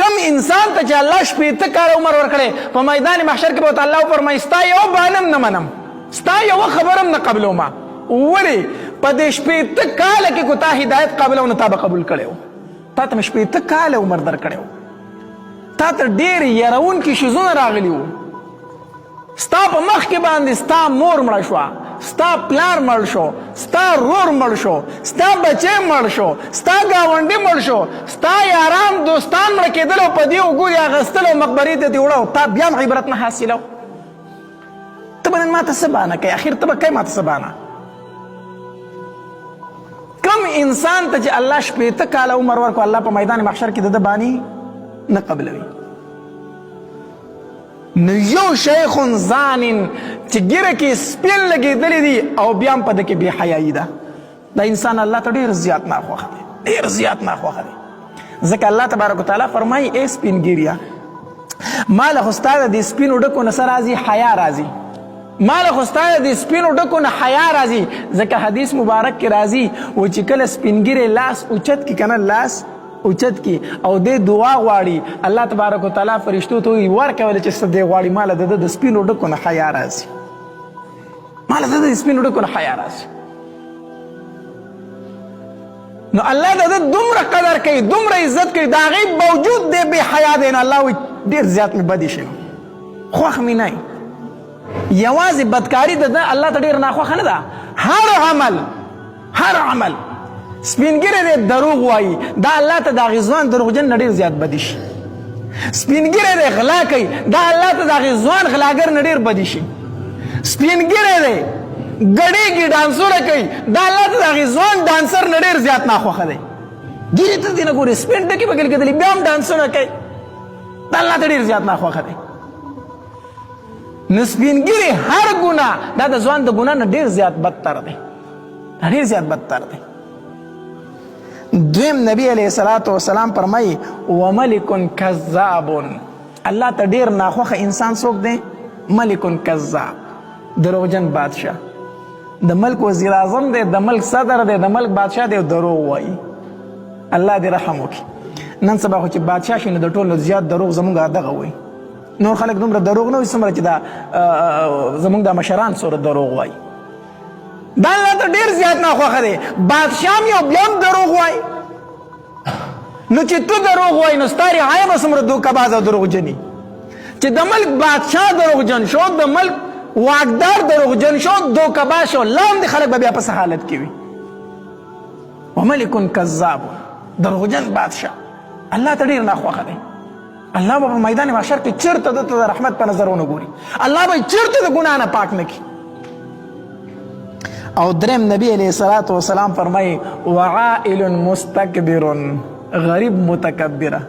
کم انسان ته چې الله شپېته کاله عمر ورکړی په میدان محشر کې به ورته الله وفرمایي ستا یو بانم نه منم، ستا یوه خبره هم نه قبلومه. ولې؟ په دې شپېته کاله کې کو تا هدایت قابله و نو تا به قبول کړی و. تا ته مې شپېته کاله عمر درکړی و، تا ته ډېر یرونکي شیزونه راغلي وو. ستا په مخ کې باندې ستا مور مړه شوه، ستا پلار مړ شو، ستا رور مړ شو، ستا بچی مړ شو، ستا ګاونډي مړ شو، ستا یاران دوستان مړه کېدل او په دې اوږو یې اخیستل او مقبرې ته دې وړه، تا بیا هم عبرت نه حاصلو. ته به نن ما ته څه بانه کوې؟ اخر ته به کوې ما ته څه بانه؟ کم انسان ته چې الله شپېته کاله عمر ورکړو، الله په میدان محشر کې د ده باني نه قبلوي. نو یو شیخ زانن چې ګیره کې سپین لګېدلی دي او بیا هم په ده کې بې حیایي ده، دا انسان الله ته ډېر زیات ناخوښه دی، ډېر زیات ناخوښه دی. ځکه الله تبارک وتعالی فرمایي ای سپین ګیریه، ما له خو ستا د دې سپینو ډکو نه څه راځي؟ حیا راځي. ما له خو ستا د دې سپینو ډکو نه حیا راځي. ځکه حدیث مبارک کې راځي و چې کله سپین ګیری لاس اوچت کي که نه، لاس اوچت کی او دې دعا غواړي، الله تبارک وتعالی فرشتو ته وایي ورکولی چې څه دې غواړي، ما له د د سپینو ډکو نه حیا راځي، ما له د د سپینو ډکو نه حیا راځي. نو الله د ده دومره قدر کوي، دومره عزت کوي، د هغې باوجود دی بې حیا دی. نو الله وایي ډېر زیات مې بدې شي، خوښ مې نه وي. یوازې بدکاري د ده الله ته ډېر ناخوښه نه ده. هر عمل سپینګیری دی دروغ وایي، دا الله ته د هغې ځوان دروغجن نه ډېر زیات بدي شي. سپینګیری دی غلا کوي، دا الله ته د هغې ځوان غلاګر نه ډېر بدي شي. سپینګیری دی ګډېږي ډانسونه کوي، دا الله ته د هغې ځوان ډانسر نه ډېر زیات ناخوښه دی. ګیرې ته دې نه ګورې، سپین ډکې پکې لګېدلي بیا هم ډانسونه کوي، دا الله ته ډېر زیات ناخوښه دی. نو سپینګیری هر ګناه دا د ځوان د ګناه نه ډېر زیات بدتر دی، ډېر زیات بدتر دی. دویم نبی علیه الصلاة والسلام فرمایي وملک کذاب، الله ته ډېر ناخوښه انسان څوک دی؟ ملک کذاب، دروغجن بادشاه. د ملک وزیر اعظم دی، د ملک صدر دی، د ملک بادشاه دی او دروغ وایي. الله دې رحم وکړي. نن سبا خو چې بادشاه شي نو د ټولو زیات دروغ زموږ دغه وایي. نور خلک دومره دروغ نه وایي څومره چې دا زموږ دا مشران څومره دروغ وایي. دا الله ته ډېر زیات ناخوښه دی. بادشاه هم یو بیا هم دروغ وایي. نو چې تو دروغ وایي نو ستا رعایه به څومره دوکهباز او دروغجني. چې د ملک بادشاه دروغجن شو، د ملک واکدار دروغجن شو، دوکهباز شو، لاندې خلک به بیا په څه حالت کې وي؟ وملک کذاب، دروغجن بادشاه الله ته ډېر ناخوښه دی. الله به په میدان محشر کې چېرته ده ته د رحمت په نظر ونه ګوري، الله به یې چېرته د ګناه نه پاک نه کړي. او دریم نبی علیه الصلاة والسلام فرمایي وعائل مستکبر، غریب متکبره.